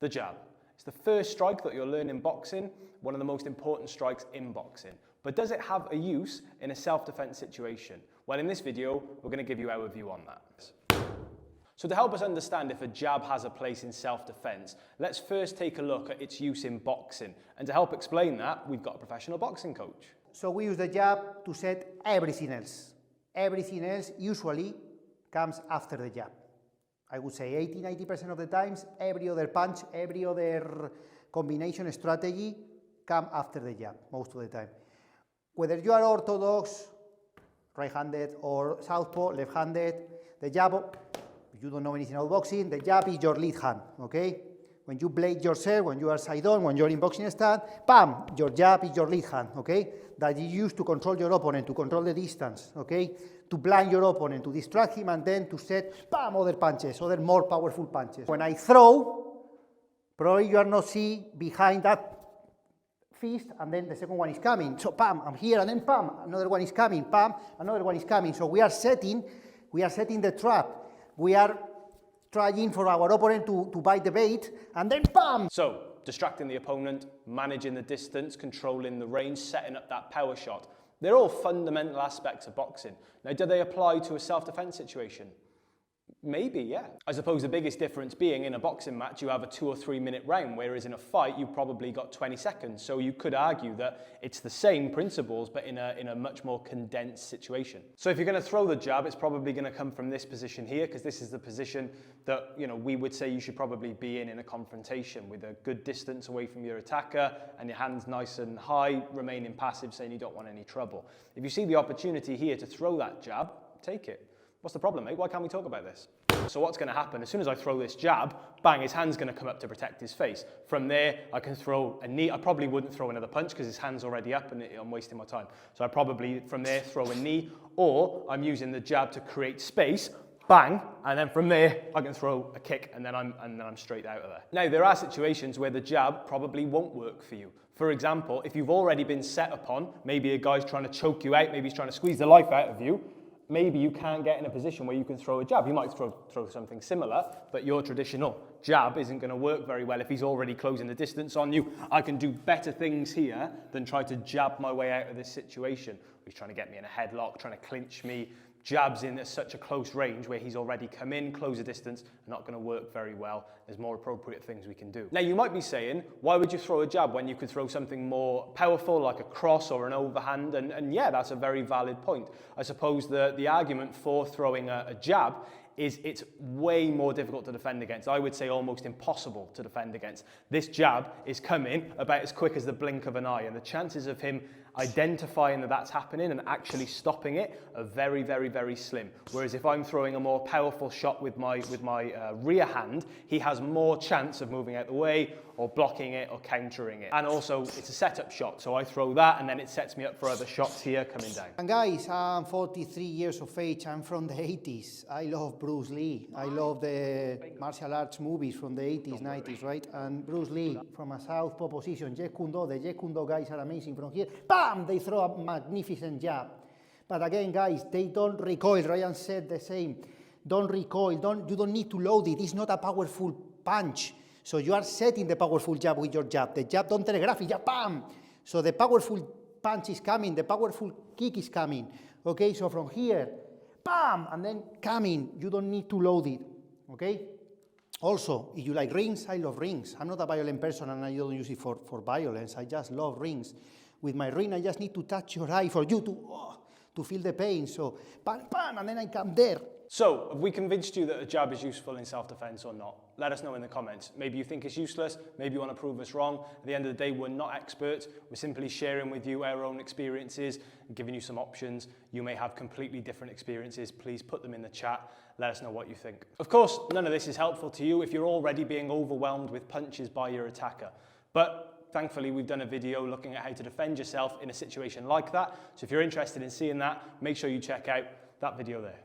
The jab. It's the first strike that you'll learn in boxing, one of the most important strikes in boxing. But does it have a use in a self-defense situation? Well, in this video, we're going to give you our view on that. So to help us understand if a jab has a place in self-defense, let's first take a look at its use in boxing. And to help explain that, we've got a professional boxing coach. So we use the jab to set everything else. Everything else usually comes after the jab. I would say 80–90% of the times, every other punch, every other combination strategy come after the jab, most of the time. Whether you are orthodox, right-handed, or southpaw, left-handed, the jab, if you don't know anything about boxing, the jab is your lead hand, okay? When you blade yourself, when you are side on, when you're in boxing stand, bam, your jab is your lead hand, okay? That you use to control your opponent, to control the distance, okay? To blind your opponent, to distract him, and then to set, bam, other punches, other more powerful punches. When I throw, probably you are not see behind that fist, and then the second one is coming. So, bam, I'm here, and then, bam, another one is coming, bam, another one is coming. So we are setting the trap. We are trying for our opponent to bite the bait, and then bam! So, distracting the opponent, managing the distance, controlling the range, setting up that power shot. They're all fundamental aspects of boxing. Now, do they apply to a self-defense situation? Maybe, yeah. I suppose the biggest difference being in a boxing match, you have a 2 or 3 minute round, whereas in a fight, you've probably got 20 seconds. So you could argue that it's the same principles, but in a much more condensed situation. So if you're going to throw the jab, it's probably going to come from this position here, because this is the position that, you know, we would say you should probably be in a confrontation, with a good distance away from your attacker and your hands nice and high, remaining passive, saying you don't want any trouble. If you see the opportunity here to throw that jab, take it. What's the problem, mate? Why can't we talk about this? So what's going to happen? As soon as I throw this jab, bang, his hand's going to come up to protect his face. From there, I can throw a knee. I probably wouldn't throw another punch because his hand's already up and I'm wasting my time. So I probably, from there, throw a knee, or I'm using the jab to create space, bang, and then from there, I can throw a kick and then I'm straight out of there. Now, there are situations where the jab probably won't work for you. For example, if you've already been set upon, maybe a guy's trying to choke you out, maybe he's trying to squeeze the life out of you, maybe you can't get in a position where you can throw a jab. You might throw something similar, but your traditional jab isn't going to work very well if he's already closing the distance on you. I can do better things here than try to jab my way out of this situation. He's trying to get me in a headlock, trying to clinch me. Jabs in at such a close range where he's already come in, close the distance, not going to work very well. There's more appropriate things we can do. Now, you might be saying, why would you throw a jab when you could throw something more powerful, like a cross or an overhand? And yeah, that's a very valid point. I suppose the argument for throwing a jab is it's way more difficult to defend against. I would say almost impossible to defend against. This jab is coming about as quick as the blink of an eye, and the chances of him identifying that that's happening and actually stopping it are very, very, very slim. Whereas if I'm throwing a more powerful shot with my rear hand, he has more chance of moving out the way or blocking it or countering it. And also, it's a setup shot, so I throw that and then it sets me up for other shots here coming down. And guys, I'm 43 years of age. I'm from the 80s. I love Bruce Lee. I love the martial arts movies from the 80s, 90s, right? And Bruce Lee, from a southpaw position, Jeet Kune Do, the Jeet Kune Do guys are amazing from here. Bam! They throw a magnificent jab. But again, guys, they don't recoil. Ryan said the same. Don't recoil. You don't need to load it. It's not a powerful punch. So you are setting the powerful jab with your jab. The jab don't telegraph it, jab, bam! So the powerful punch is coming, the powerful kick is coming. Okay, so from here, bam! And then coming. You don't need to load it. Okay? Also, if you like rings, I love rings. I'm not a violent person and I don't use it for violence. I just love rings. With my ring, I just need to touch your eye for you to feel the pain. So, bam, bam, and then I come there. So, have we convinced you that a jab is useful in self-defense or not? Let us know in the comments. Maybe you think it's useless, maybe you want to prove us wrong. At the end of the day, we're not experts. We're simply sharing with you our own experiences and giving you some options. You may have completely different experiences. Please put them in the chat. Let us know what you think. Of course, none of this is helpful to you if you're already being overwhelmed with punches by your attacker. But thankfully, we've done a video looking at how to defend yourself in a situation like that. So if you're interested in seeing that, make sure you check out that video there.